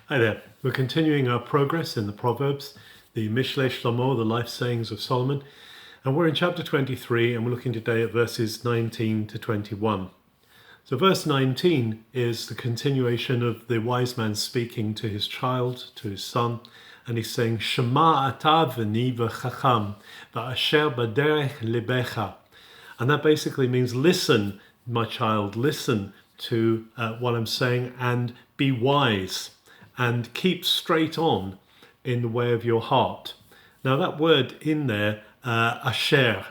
Hi there. We're continuing our progress in the Proverbs, the Mishle Shlomo, the life sayings of Solomon. And we're in chapter 23, and we're looking today at verses 19 to 21. So verse 19 is the continuation of the wise man speaking to his child, to his son, and he's saying, Shema ata v'ni v'chacham v'asher baderech libecha. And that basically means listen, my child, listen to what I'm saying and be wise and keep straight on in the way of your heart. Now that word in there, asher,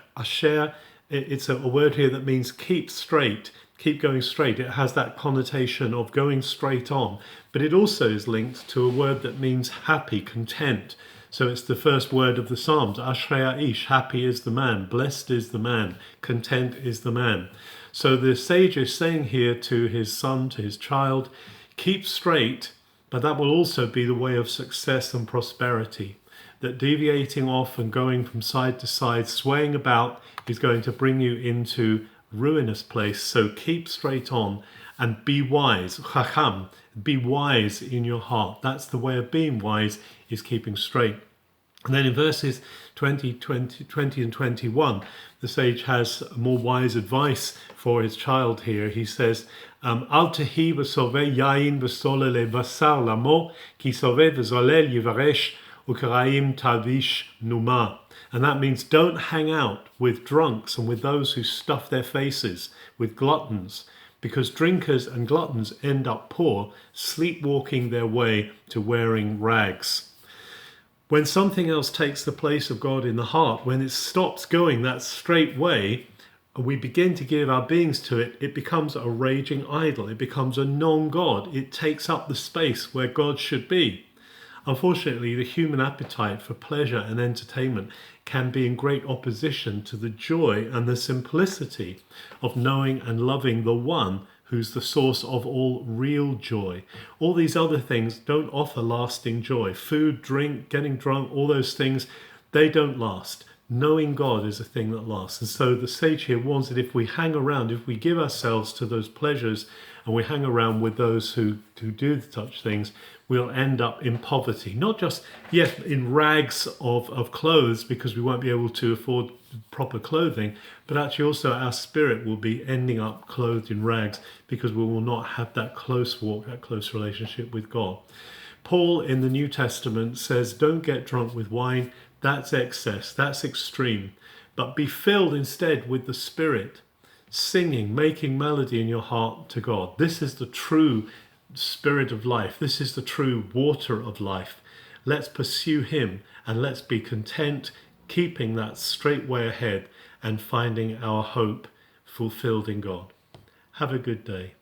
it's a word here that means keep straight, keep going straight. It has that connotation of going straight on, but it also is linked to a word that means happy, content. So it's the first word of the Psalms, Ashrei Ish, happy is the man, blessed is the man, content is the man. So the sage is saying here to his son, to his child, keep straight, but that will also be the way of success and prosperity. That deviating off and going from side to side, swaying about, is going to bring you into ruinous place. So keep straight on and be wise. Chacham, be wise in your heart. That's the way of being wise, is keeping straight. And then in verses 20 and 21, the sage has more wise advice for his child here. He says, Al tehi v'soveh yain v'solele basar lamo, ki soveh v'zolel yivaresh ukaraim tavish numa. And that means don't hang out with drunks and with those who stuff their faces, with gluttons, because drinkers and gluttons end up poor, sleepwalking their way to wearing rags. When something else takes the place of God in the heart, when it stops going that straight way, and we begin to give our beings to it, it becomes a raging idol. It becomes a non-God. It takes up the space where God should be. Unfortunately, the human appetite for pleasure and entertainment can be in great opposition to the joy and the simplicity of knowing and loving the one who's the source of all real joy. All these other things don't offer lasting joy. Food, drink, getting drunk, all those things, they don't last. Knowing God is a thing that lasts. And so the sage here warns that if we hang around, if we give ourselves to those pleasures and we hang around with those who do such things, we'll end up in poverty. Not just, yes, in rags of clothes because we won't be able to afford proper clothing, but actually also our spirit will be ending up clothed in rags because we will not have that close walk, that close relationship with God. Paul in the New Testament says, don't get drunk with wine. That's excess, that's extreme. But be filled instead with the Spirit, singing, making melody in your heart to God. This is the true spirit of life. This is the true water of life. Let's pursue him and let's be content, keeping that straight way ahead and finding our hope fulfilled in God. Have a good day.